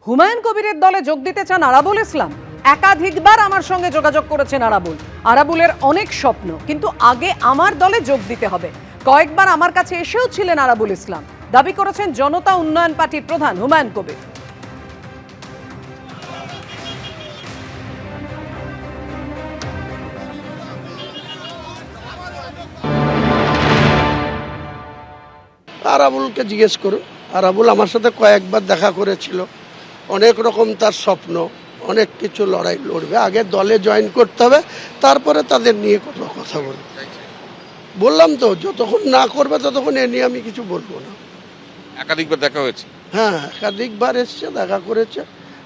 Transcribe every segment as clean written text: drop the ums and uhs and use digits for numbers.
হুমায়ুন কবিরের দলে যোগ দিতে চান আরাবুল ইসলাম। একাধিকবার আমার সঙ্গে যোগাযোগ করেছেন আরাবুলের অনেক স্বপ্ন, কিন্তু আগে আমার দলে যোগ দিতে হবে। কয়েকবার আমার কাছে এসেও ছিলেন আরাবুল ইসলাম, দাবি করেছেন জনতা উন্নয়ন পার্টির প্রধান হুমায়ুন কবির। আরাবুলকে জিজ্ঞেস করুন। আরাবুল আমার সাথে কয়েকবার দেখা করেছিল, অনেক রকম তার স্বপ্ন, অনেক কিছু লড়াই লড়বে। আগে দলে জয়েন করতে হবে, তারপরে তাদের নিয়ে কথা বলবো। বললাম তো, যতক্ষণ না করবে ততক্ষণ এ নিয়ে আমি কিছু বলবো না। একাধিকবার দেখা হয়েছে? হ্যাঁ, একাধিকবার এসছে, দেখা করেছে।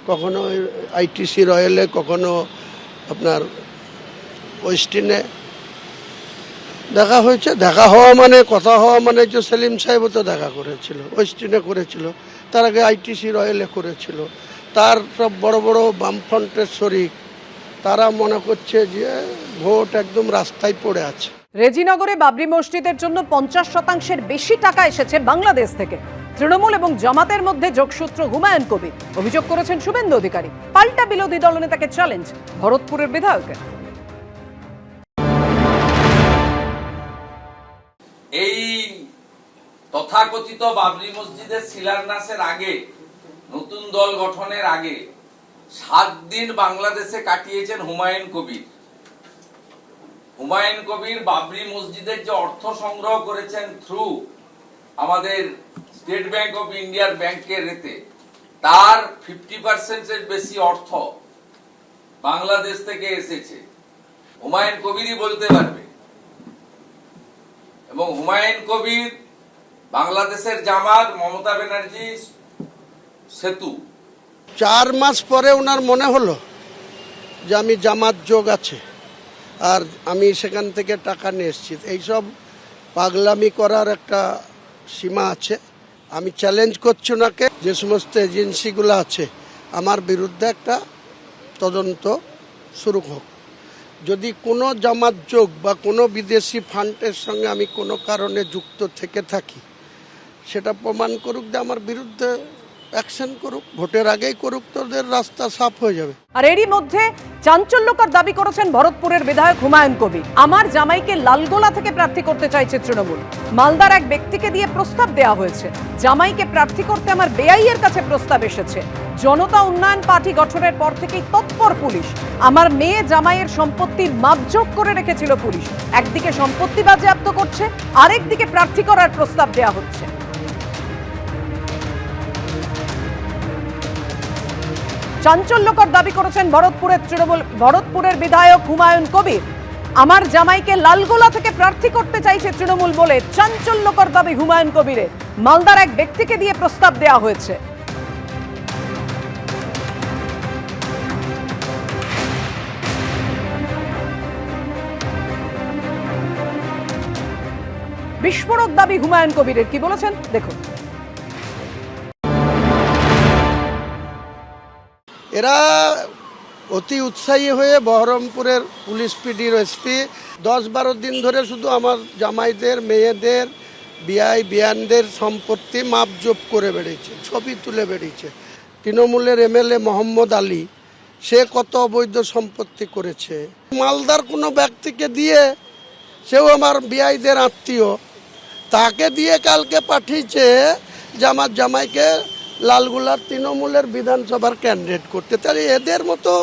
কখনো আইটিসি রয়েলে, কখনো আপনার ওয়েস্টিনে দেখা হয়েছে। দেখা হওয়া মানে, কথা হওয়া মানে যে সেলিম সাহেবও তো দেখা করেছিল, ওয়েস্টিনে করেছিল, তার আগে আইটিসি রয়েলে করেছিল। তার সব বড় বড় বামফ্রন্টের শরিক, তারা মনে করছে যে ভোট একদম রাস্তায় পড়ে আছে। রেজিনগরে বাবরি মসজিদের জন্য 50% বেশি টাকা এসেছে বাংলাদেশ থেকে। তৃণমূল এবং জামাতের মধ্যে যোগসূত্র হুমায়ুন কবির। অভিযোগ করেছেন শুভেন্দু অধিকারী। পাল্টা বিরোধী দলনেতাকে চ্যালেঞ্জ ভরতপুরের বিধায়কের। এই তথাকথিত বাবরি মসজিদের শিলান্যাসের আগে, নতুন দল গঠনের আগে 7 দিন বাংলাদেশে কাটিয়েছেন হুমায়ুন কবির। হুমায়ুন কবির বাবরি মসজিদের যে অর্থ সংগ্রহ করেছেন থ্রু আমাদের স্টেট ব্যাংক অফ ইন্ডিয়ার ব্যাংকের রেতে, তার 50% এর বেশি অর্থ বাংলাদেশ থেকে এসেছে। হুমায়ুন কবিরই বলতে পারবে। এবং হুমায়ুন কবির বাংলাদেশের জামাত, মমতা ব্যানার্জি সেতু। 4 মাস পরে ওনার মনে হলো যে আমি জামাত যোগ আছে আর আমি সেখান থেকে টাকা নিয়ে এসেছি। এইসব পাগলামি করার একটা সীমা আছে। আমি চ্যালেঞ্জ করছি ওনাকে, যে সমস্ত এজেন্সিগুলো আছে আমার বিরুদ্ধে একটা তদন্ত শুরু হোক। যদি কোনো জামাত যোগ বা কোনো বিদেশি ফান্ডের সঙ্গে আমি কোনো কারণে যুক্ত থেকে থাকি, সেটা প্রমাণ করুক, যে আমার বিরুদ্ধে অ্যাকশন করুক, ভোটের আগেই করুক, তোদের রাস্তা সাফ হয়ে যাবে। আর এরই মধ্যে চাঞ্চল্যকর দাবি করেছেন ভরতপুরের বিধায়ক হুমায়ুন কবির। আমার জামাইকে লালগোলা থেকে প্রার্থী করতে চাইছে তৃণমূল। মালদার এক ব্যক্তিকে দিয়ে প্রস্তাব দেওয়া হয়েছে। জামাইকে প্রার্থী করতে আমার বেআইয়ের কাছে প্রস্তাব এসেছে। জনতা উন্নয়ন পার্টি গঠনের পর থেকেই তৎপর পুলিশ। আমার মেয়ে জামাইয়ের সম্পত্তির মাপজোক করে রেখেছিল পুলিশ। একদিকে সম্পত্তি বাজেয়াপ্ত করছে, আরেকদিকে প্রার্থী করার প্রস্তাব দেওয়া হচ্ছে। চাঞ্চল্যকর দাবি করেছেন ভরতপুরের বিধায়ক হুমায়ুন কবির। আমার জামাইকে লালগোলা থেকে প্রার্থী করতে চাইছে তৃণমূল বলে চাঞ্চল্যকর দাবি হুমায়ুন কবিরের। মালদার এক ব্যক্তিকে দিয়ে প্রস্তাব দেওয়া হয়েছে। বিস্ফোরক দাবি হুমায়ুন কবিরের, কি বলেছেন দেখুন। এরা অতি উৎসাহী হয়ে বহরমপুরের পুলিশ পিডির এসপি 10-12 দিন ধরে শুধু আমার জামাইদের, মেয়েদের, বিয়ানদের সম্পত্তি মাপজোপ করে বেড়েছে, ছবি তুলে বেড়েছে। তৃণমূলের এমএলএ মোহাম্মদ আলী, সে কত অবৈধ সম্পত্তি করেছে। মালদার কোনো ব্যক্তিকে দিয়ে, সেও আমার বিআইদের আত্মীয়, তাকে দিয়ে কালকে পাঠিয়েছে যে আমার জামাইকে লালগোলার তৃণমূলের বিধানসভার ক্যান্ডিডেট করতে। তাহলে এদের মতো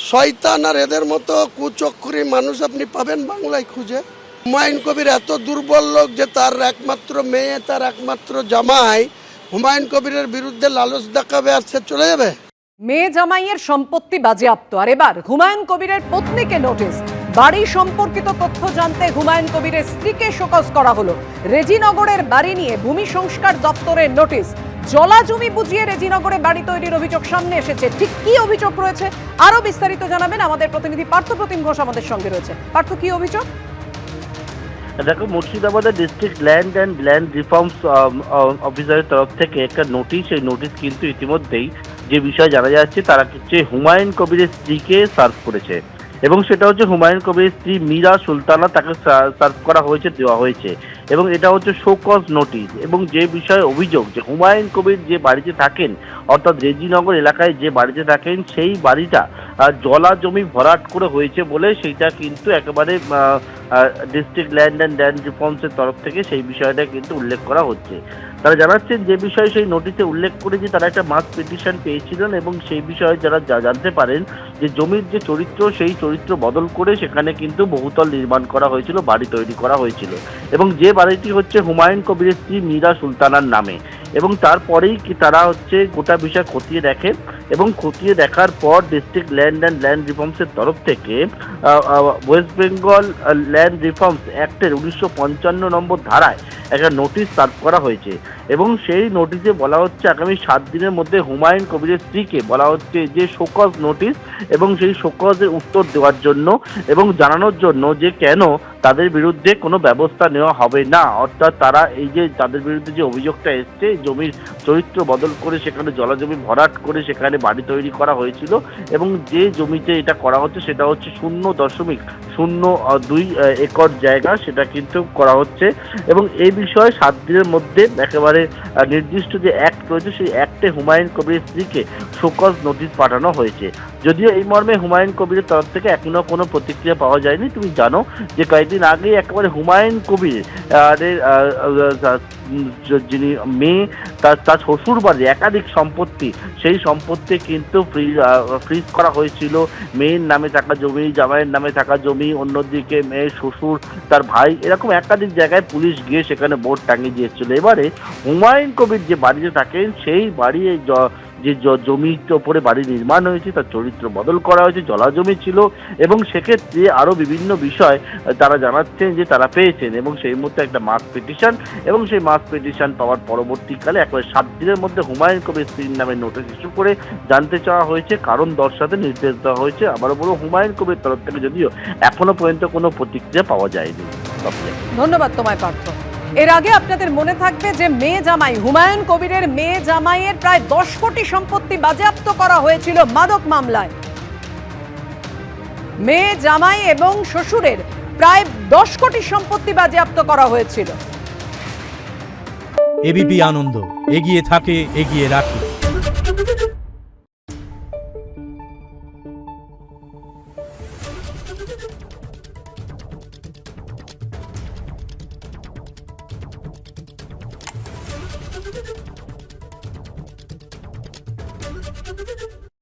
শয়তান আর এদের মতো কুচক্রী মানুষ আপনি পাবেন বাংলায় খুঁজে? হুমায়ুন কবির এত দুর্বল লোক যে তার একমাত্র মেয়ে, তার একমাত্র জামাই হুমায়ুন কবিরের বিরুদ্ধে লালচ দেখাবে আর সে চলে যাবে? মেয়ে জামাইয়ের সম্পত্তি বাজেয়াপ্ত, আর এবার হুমায়ুন কবিরের পত্নীকে নোটিশ। বাড়ি সম্পর্কিত তথ্য জানতে হুমায়ুন কবিরের স্ত্রীকে শোকজ করা হলো। রেজিনগরের বাড়ি নিয়ে ভূমি সংস্কার দপ্তরের নোটিশ। জলা জমি বুঝিয়ে রেজিনগরে বাড়ি তৈরির অভিযোগ সামনে এসেছে। ঠিক কি অভিযোগ রয়েছে আরো বিস্তারিত জানাবেন আমাদের প্রতিনিধি পার্থপ্রতিম ঘোষ আমাদের সঙ্গে রয়েছে। পার্থ, কি অভিযোগ? দেখো, মুর্শিদাবাদের district land and land reforms অফিসারের তরফ থেকে একটা নোটিশ, এই নোটিশ কিন্তু ইতিমধ্যেই যে বিষয় জানা যাচ্ছে, তারা হচ্ছে হুমায়ুন কবিরের স্ত্রীকে সার্ভ করেছে, এবং সেটা হচ্ছে হুমায়ুন কবিরের স্ত্রী মীরা সুলতানা, তাকে সার্ভ করা হয়েছে, দেওয়া হয়েছে। এবং এটা হচ্ছে শো কজ নোটিশ। এবং যে বিষয়ে অভিযোগ যে হুমায়ুন কবির যে বাড়িতে থাকেন অর্থাৎ রেজিনগর এলাকায় যে বাড়িতে থাকেন সেই বাড়িটা জলা জমি ভরাট করে হয়েছে বলে সেইটা কিন্তু একেবারে ডিস্ট্রিক্ট ল্যান্ড অ্যান্ড ল্যান্ড রিফর্মসের তরফ থেকে সেই বিষয়টা কিন্তু উল্লেখ করা হচ্ছে। তারা জানাচ্ছেন যে বিষয়ে সেই নোটিশে উল্লেখ করে যে তারা একটা মাস পিটিশন পেয়েছিলেন এবং সেই বিষয়ে যারা জানতে পারেন যে জমির যে চরিত্র সেই চরিত্র বদল করে সেখানে কিন্তু বহুতল নির্মাণ করা হয়েছিল, বাড়ি তৈরি করা হয়েছিল এবং যে বাড়িটি হচ্ছে হুমায়ুন কবিরের স্ত্রী মীরা সুলতানার নামে। এবং তারপরেই কি তারা হচ্ছে গোটা বিষয় খতিয়ে দেখে এবং খতিয়ে দেখার পর ডিস্ট্রিক্ট ল্যান্ড অ্যান্ড ল্যান্ড রিফর্মসের তরফ থেকে ওয়েস্ট বেঙ্গল ল্যান্ড রিফর্মস অ্যাক্টের 1955 নম্বর ধারায় একটা নোটিশ সার্ভ করা হয়েছে এবং সেই নোটিশে বলা হচ্ছে আগামী 7 দিনের মধ্যে হুমায়ুন কবিরের স্ত্রীকে বলা হচ্ছে যে শোকজ নোটিশ এবং সেই শোকজের উত্তর দেওয়ার জন্য এবং জানানোর জন্য যে কেন তাদের বিরুদ্ধে কোনো ব্যবস্থা নেওয়া হবে না। অর্থাৎ তারা এই যে তাদের বিরুদ্ধে যে অভিযোগটা এসছে জমির চরিত্র বদল করে সেখানে জলাজমি ভরাট করে সেখানে বাড়ি তৈরি করা হয়েছিল এবং যে জমিতে এটা করা হচ্ছে সেটা হচ্ছে 0.02 একর জায়গা, সেটা কিন্তু করা হচ্ছে এবং এই বিষয়ে 7 দিনের মধ্যে একেবারে নির্দিষ্ট যে অ্যাক্ট রয়েছে সেই অ্যাক্টে হুমায়ুন কবিরের স্ত্রীকে শোকজ নোটিশ পাঠানো হয়েছে। যদিও এই মর্মে হুমায়ুন কবিরের তরফ থেকে এখনো কোনো প্রতিক্রিয়া পাওয়া যায়নি। তুমি জানো যে কয়েকদিন আগে একেবারে হুমায়ুন কবির যিনি মেয়ে তার শ্বশুর বাড়ি একাধিক সম্পত্তি সেই সম্পত্তি কিন্তু ফ্রিজ করা হয়েছিল। মেয়ের নামে থাকা জমি, জামাইয়ের নামে থাকা জমি, অন্যদিকে মেয়ের শ্বশুর, তার ভাই, এরকম একাধিক জায়গায় পুলিশ গিয়ে সেখানে বোর্ড টাঙিয়ে দিয়েছিল। এবারে হুমায়ুন কবির যে বাড়িতে থাকেন সেই বাড়ি যে জমির ওপরে বাড়ি নির্মাণ হয়েছে তার চরিত্র বদল করা হয়েছে, জলাজমি ছিল এবং সেক্ষেত্রে আরও বিভিন্ন বিষয় তারা জানাচ্ছেন যে তারা পেয়েছেন এবং সেই মুহূর্তে একটা মাস পিটিশন এবং সেই মাস পিটিশন পাওয়ার পরবর্তীকালে একবারে 7 দিনের মধ্যে হুমায়ুন কবির স্ত্রীর নামে নোটিশ ইস্যু করে জানতে চাওয়া হয়েছে, কারণ দর্শাতে নির্দেশ দেওয়া হয়েছে। আবারও বলবো হুমায়ুন কবির তরফ থেকে যদিও এখনো পর্যন্ত কোনো প্রতিক্রিয়া পাওয়া যায়নি। ধন্যবাদ তোমায় পার্থ। এর আগে আপনাদের মনে থাকবে যে মেয়ে জামাই হুমায়ুন কবিরের মেয়ে জামাইয়ের প্রায় 10 কোটি সম্পত্তি বাজেয়াপ্ত করা হয়েছিল মাদক মামলায়। মেয়ে জামাই এবং শ্বশুরের প্রায় 10 কোটি সম্পত্তি বাজেয়াপ্ত করা হয়েছিল। এবিপি আনন্দ, এগিয়ে থাকে, এগিয়ে রাখে।